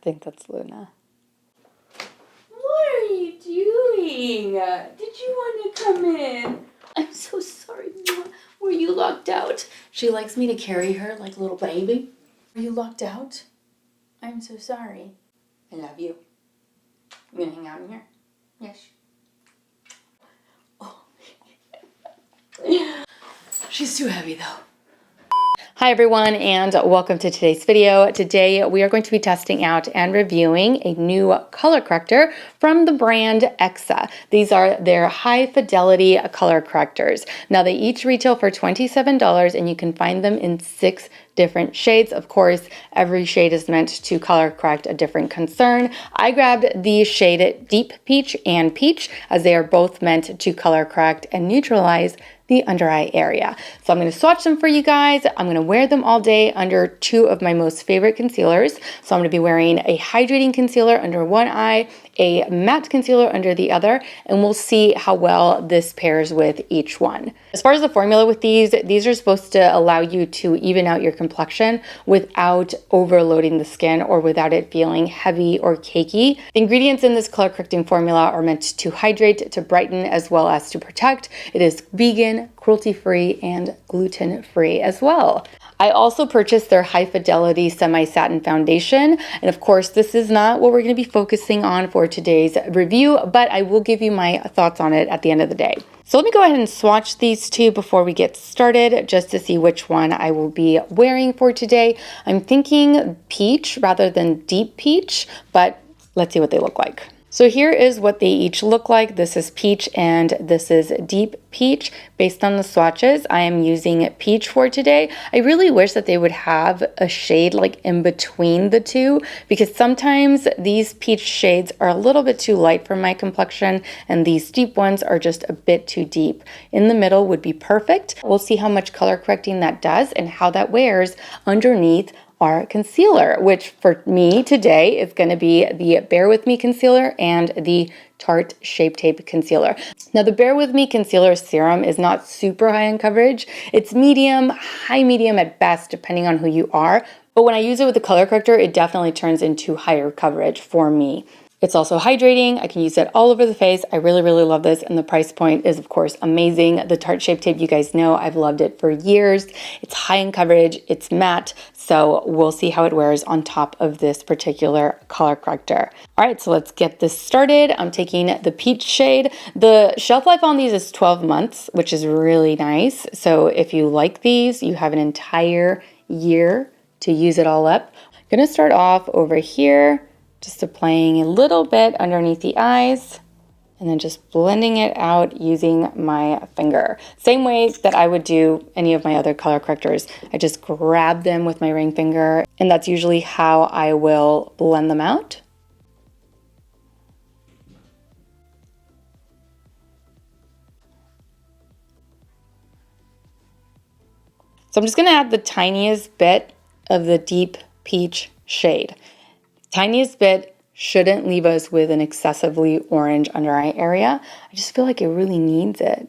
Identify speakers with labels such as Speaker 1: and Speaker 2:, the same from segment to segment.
Speaker 1: think that's Luna.
Speaker 2: What are you doing? Did you want to come in? I'm so sorry. Were you locked out? She likes me to carry her like a little baby. Are you locked out? I'm so sorry. I love you. You gonna hang out in here? Yes. Oh. She's too heavy though. Hi everyone, and welcome to today's video. Today we are going to be testing out and reviewing a new color corrector from the brand Exa. These are their high fidelity color correctors. Now they each retail for $27 and you can find them in 6 different shades. Of course, every shade is meant to color correct a different concern. I grabbed the shade Deep Peach and Peach as they are both meant to color correct and neutralize the under eye area. So I'm going to swatch them for you guys. I'm going to wear them all day under 2 of my most favorite concealers. So I'm going to be wearing a hydrating concealer under one eye, a matte concealer under the other, and we'll see how well this pairs with each one. As far as the formula with these are supposed to allow you to even out your complexion without overloading the skin or without it feeling heavy or cakey. The ingredients in this color correcting formula are meant to hydrate, to brighten, as well as to protect. It is vegan, cruelty-free, and gluten-free as well. I also purchased their high fidelity semi-satin foundation. And of course, this is not what we're going to be focusing on for today's review, but I will give you my thoughts on it at the end of the day. So let me go ahead and swatch these 2 before we get started, just to see which one I will be wearing for today. I'm thinking peach rather than deep peach, but let's see what they look like. So here is what they each look like. This is peach and this is deep peach. Based on the swatches, I am using peach for today. I really wish that they would have a shade like in between the 2, because sometimes these peach shades are a little bit too light for my complexion and these deep ones are just a bit too deep. In the middle would be perfect. We'll see how much color correcting that does and how that wears underneath our concealer, which for me today is going to be the Bear With Me concealer and the Tarte Shape Tape concealer. Now the Bear With Me concealer serum is not super high in coverage. It's medium, high medium at best, depending on who you are. But when I use it with the color corrector, it definitely turns into higher coverage for me. It's also hydrating. I can use it all over the face. I really, really love this. And the price point is, of course, amazing. The Tarte Shape Tape, you guys know, I've loved it for years. It's high in coverage. It's matte. So we'll see how it wears on top of this particular color corrector. All right, so let's get this started. I'm taking the peach shade. The shelf life on these is 12 months, which is really nice. So if you like these, you have an entire year to use it all up. I'm gonna start off over here, just applying a little bit underneath the eyes and then just blending it out using my finger. Same way that I would do any of my other color correctors. I just grab them with my ring finger, and that's usually how I will blend them out. So I'm just gonna add the tiniest bit of the deep peach shade. Tiniest bit shouldn't leave us with an excessively orange under eye area. I just feel like it really needs it.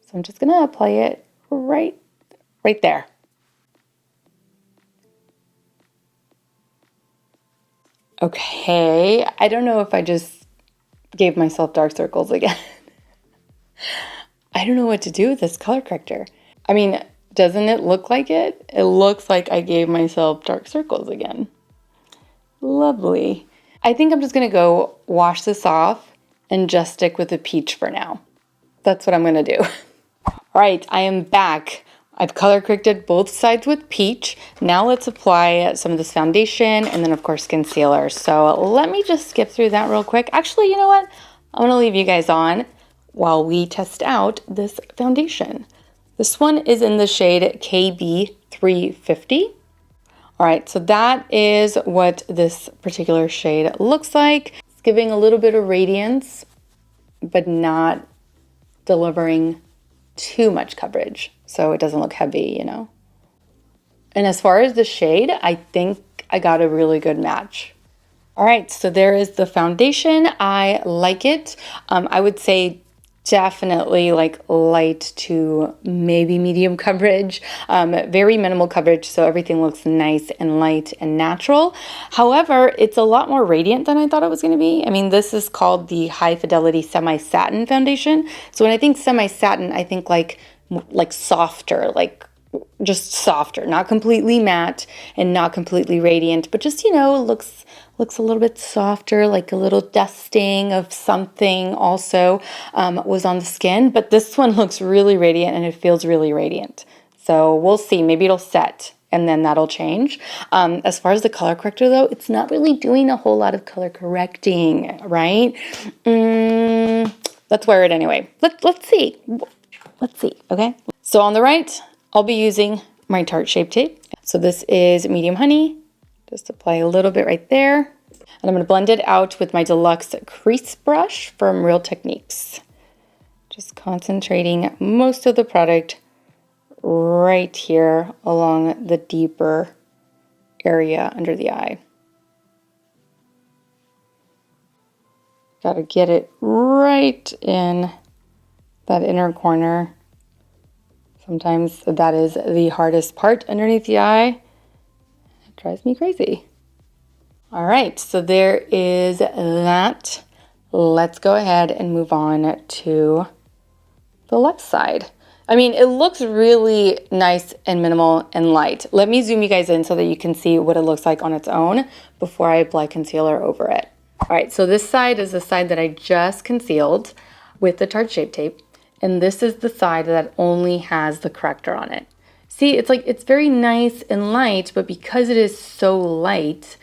Speaker 2: So I'm just gonna apply it right there. Okay, I don't know if I just gave myself dark circles again. I don't know what to do with this color corrector. I mean, doesn't it look like it? It looks like I gave myself dark circles again. Lovely. I think I'm just gonna go wash this off and just stick with the peach for now. That's what I'm gonna do. All right, I am back. I've color corrected both sides with peach. Now let's apply some of this foundation and then of course concealer. So let me just skip through that real quick. Actually, you know what? I'm gonna leave you guys on while we test out this foundation. This one is in the shade KB350. All right, so that is what this particular shade looks like. It's giving a little bit of radiance, but not delivering too much coverage, so it doesn't look heavy, you know. And as far as the shade, I think I got a really good match. All right, so there is the foundation. I like it. I would say definitely like light to maybe medium coverage, very minimal coverage, so everything looks nice and light and natural. However, it's a lot more radiant than I thought it was going to be. I mean, this is called the High Fidelity Semi Satin Foundation. So when I think semi satin, I think like softer, like just softer, not completely matte and not completely radiant, but just, you know, looks a little bit softer, like a little dusting of something also was on the skin. But this one looks really radiant and it feels really radiant. So we'll see, maybe it'll set and then that'll change. As far as the color corrector though, it's not really doing a whole lot of color correcting, right? Let's wear it anyway. Let's see. Let's see, okay? So on the right, I'll be using my Tarte Shape Tape. So this is Medium Honey. Just apply a little bit right there. And I'm going to blend it out with my Deluxe Crease Brush from Real Techniques. Just concentrating most of the product right here along the deeper area under the eye. Got to get it right in that inner corner. Sometimes that is the hardest part underneath the eye. It drives me crazy. All right, so there is that. Let's go ahead and move on to the left side. I mean, it looks really nice and minimal and light. Let me zoom you guys in so that you can see what it looks like on its own before I apply concealer over it. All right, so this side is the side that I just concealed with the Tarte Shape Tape. And this is the side that only has the corrector on it. See, it's like, it's very nice and light, but because it is so light,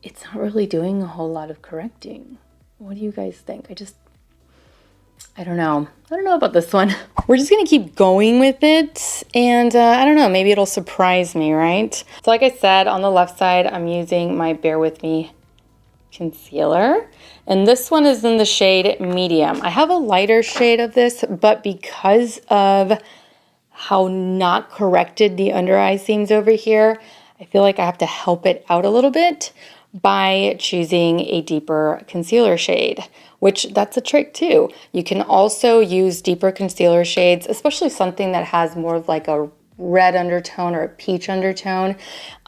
Speaker 2: it's not really doing a whole lot of correcting. What do you guys think? I don't know. I don't know about this one. We're just gonna keep going with it. And I don't know, maybe it'll surprise me, right? So like I said, on the left side, I'm using my Bear With Me concealer. And this one is in the shade Medium. I have a lighter shade of this, but because of how not corrected the under eye seems over here, I feel like I have to help it out a little bit by choosing a deeper concealer shade, which that's a trick too. You can also use deeper concealer shades, especially something that has more of like a red undertone or a peach undertone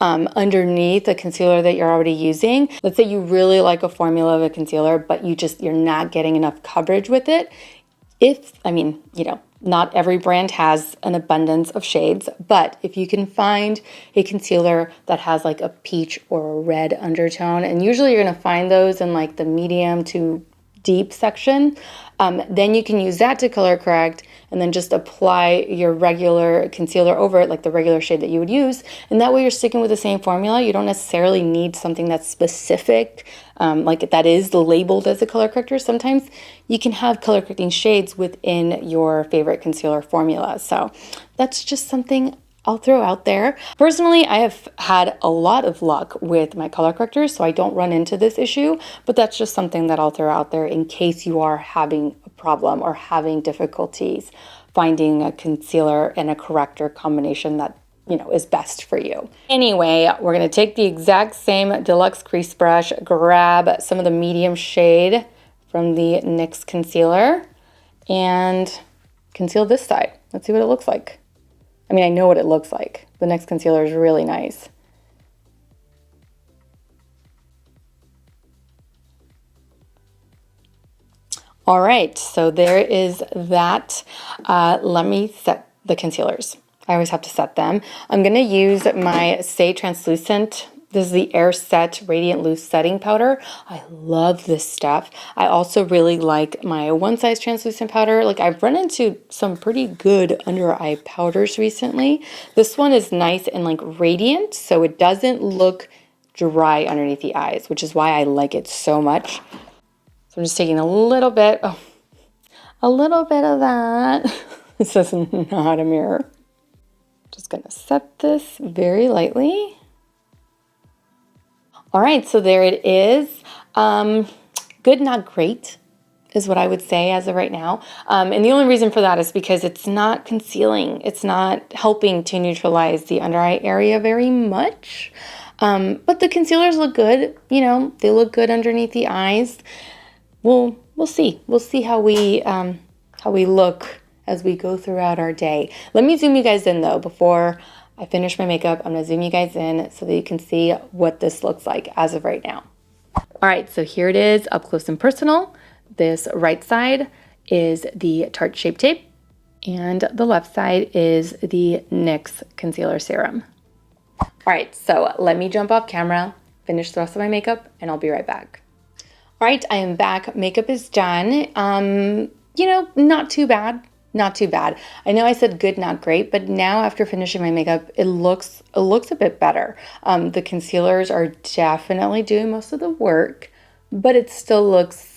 Speaker 2: underneath the concealer that you're already using. Let's say you really like a formula of a concealer, but you're not getting enough coverage with it. Not every brand has an abundance of shades, but if you can find a concealer that has like a peach or a red undertone, and usually you're gonna find those in like the medium to deep section, then you can use that to color correct and then just apply your regular concealer over it, like the regular shade that you would use. And that way you're sticking with the same formula. You don't necessarily need something that's specific, like that is labeled as a color corrector. Sometimes you can have color correcting shades within your favorite concealer formula. So that's just something I'll throw out there. Personally, I have had a lot of luck with my color correctors, so I don't run into this issue, but that's just something that I'll throw out there in case you are having a problem or having difficulties finding a concealer and a corrector combination that is best for you. Anyway, we're gonna take the exact same Deluxe Crease Brush, grab some of the medium shade from the NYX concealer, and conceal this side. Let's see what it looks like. I mean, I know what it looks like. The NYX concealer is really nice. All right, so there is that. Let me set the concealers. I always have to set them. I'm gonna use my Stay Translucent. This is the Air Set Radiant Loose Setting Powder. I love this stuff. I also really like my One Size Translucent Powder. Like, I've run into some pretty good under eye powders recently. This one is nice and like radiant, so it doesn't look dry underneath the eyes, which is why I like it so much. So I'm just taking a little bit of that. This is not a mirror. Just gonna set this very lightly. All right, so there it is. Good, not great, is what I would say as of right now. And the only reason for that is because it's not concealing. It's not helping to neutralize the under eye area very much. But the concealers look good. They look good underneath the eyes. We'll see. We'll see how we how we look as we go throughout our day. Let me zoom you guys in though. Before I finish my makeup, I'm gonna zoom you guys in so that you can see what this looks like as of right now. All right, so here it is up close and personal. This right side is the Tarte Shape Tape, and the left side is the NYX Concealer Serum. All right, so let me jump off camera, finish the rest of my makeup, and I'll be right back. All right, I am back. Makeup is done. You know, not too bad. Not too bad. I know I said good, not great, but now after finishing my makeup, it looks a bit better. The concealers are definitely doing most of the work, but it still looks,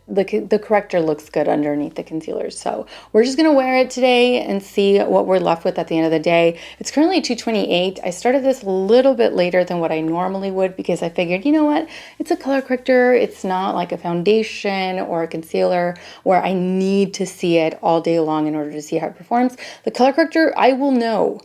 Speaker 2: the corrector looks good underneath the concealers. So we're just gonna wear it today and see what we're left with at the end of the day. It's currently 2:28. I started this a little bit later than what I normally would because I figured, you know what, it's a color corrector. It's not like a foundation or a concealer where I need to see it all day long in order to see how it performs. The color corrector, I will know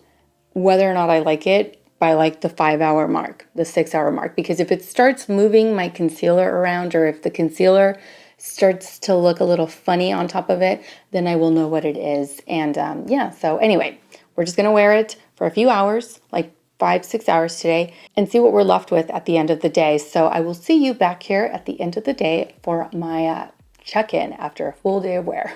Speaker 2: whether or not I like it by like the 5-hour mark, the 6-hour mark, because if it starts moving my concealer around, or if the concealer starts to look a little funny on top of it, then I will know what it is. And yeah, so anyway, we're just gonna wear it for a few hours, like 5-6 hours today, and see what we're left with at the end of the day. So I will see you back here at the end of the day for my check-in after a full day of wear.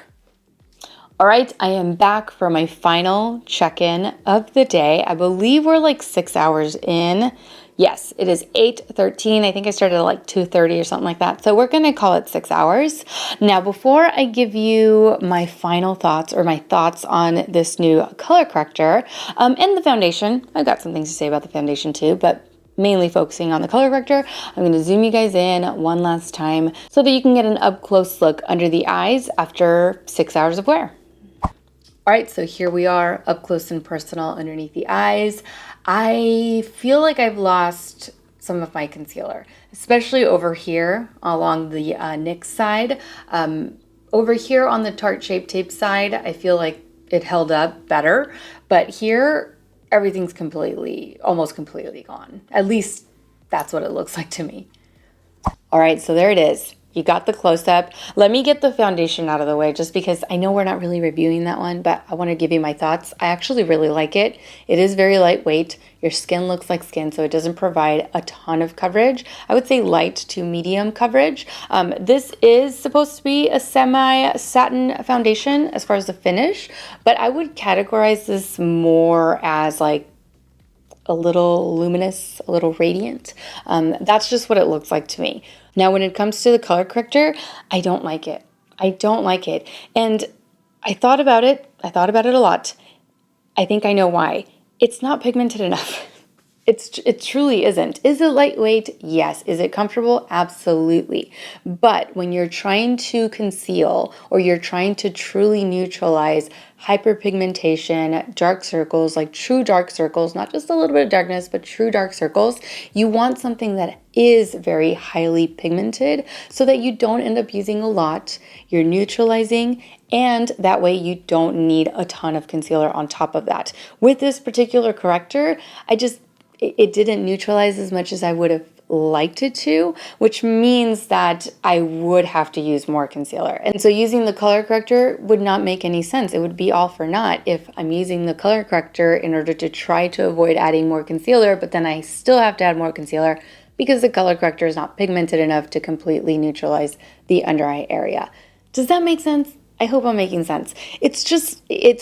Speaker 2: All right, I am back for my final check-in of the day. I believe we're like 6 hours in. Yes, it is 8:13. I think I started at like 2:30 or something like that. So we're gonna call it 6 hours. Now, before I give you my final thoughts or my thoughts on this new color corrector and the foundation, I've got some things to say about the foundation too, but mainly focusing on the color corrector, I'm going to zoom you guys in one last time so that you can get an up-close look under the eyes after 6 hours of wear. All right, so here we are up close and personal underneath the eyes. I feel like I've lost some of my concealer, especially over here along the NYX side. Over here on the Tarte Shape Tape side, I feel like it held up better, but here everything's almost completely gone. At least that's what it looks like to me. All right, so there it is. You got the close-up. Let me get the foundation out of the way just because I know we're not really reviewing that one, but I want to give you my thoughts. I actually really like it. It is very lightweight. Your skin looks like skin, so it doesn't provide a ton of coverage. I would say light to medium coverage. This is supposed to be a semi-satin foundation as far as the finish, but I would categorize this more as like a little luminous, a little radiant. That's just what it looks like to me. Now, when it comes to the color corrector, I don't like it. I don't like it. And I thought about it. I thought about it a lot. I think I know why. It's not pigmented enough. It truly isn't. Is it lightweight? Yes. Is it comfortable? Absolutely. But when you're trying to conceal or you're trying to truly neutralize hyperpigmentation, dark circles, like true dark circles, not just a little bit of darkness, but true dark circles, you want something that is very highly pigmented so that you don't end up using a lot. You're neutralizing, and that way you don't need a ton of concealer on top of that. With this particular corrector, it didn't neutralize as much as I would have liked it to, which means that I would have to use more concealer. And so using the color corrector would not make any sense. It would be all for naught if I'm using the color corrector in order to try to avoid adding more concealer, but then I still have to add more concealer because the color corrector is not pigmented enough to completely neutralize the under eye area. Does that make sense? I hope I'm making sense. It's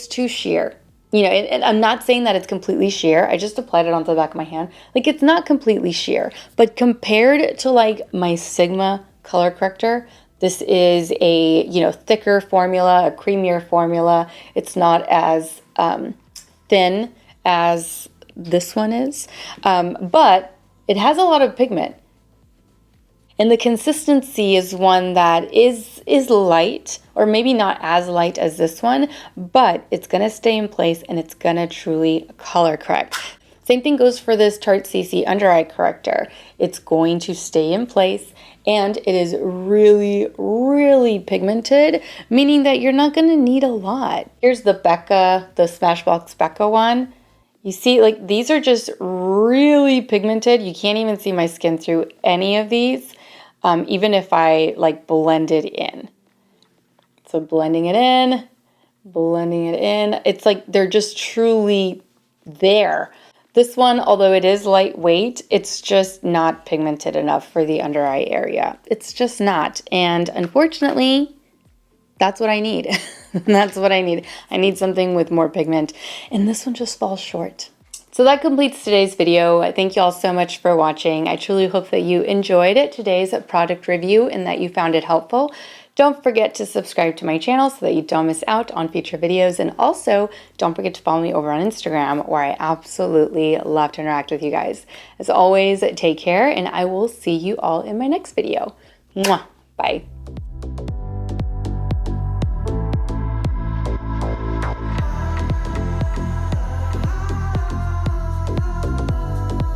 Speaker 2: too sheer. You know, and I'm not saying that it's completely sheer. I just applied it onto the back of my hand. Like, it's not completely sheer, but compared to like my Sigma color corrector, this is a, you know, thicker formula, a creamier formula. It's not as thin as this one is, but it has a lot of pigment. And the consistency is one that is light, or maybe not as light as this one, but it's gonna stay in place and it's gonna truly color correct. Same thing goes for this Tarte CC under eye corrector. It's going to stay in place and it is really, really pigmented, meaning that you're not gonna need a lot. Here's the Becca, the Smashbox Becca one. You see, like, these are just really pigmented. You can't even see my skin through any of these. Even if I like blend it in. So blending it in, blending it in. It's like they're just truly there. This one, although it is lightweight, it's just not pigmented enough for the under eye area. It's just not. And unfortunately, that's what I need. That's what I need. I need something with more pigment. And this one just falls short. So that completes today's video. Thank you all so much for watching. I truly hope that you enjoyed today's product review and that you found it helpful. Don't forget to subscribe to my channel so that you don't miss out on future videos. And also, don't forget to follow me over on Instagram, where I absolutely love to interact with you guys. As always, take care, and I will see you all in my next video. Mwah! Bye.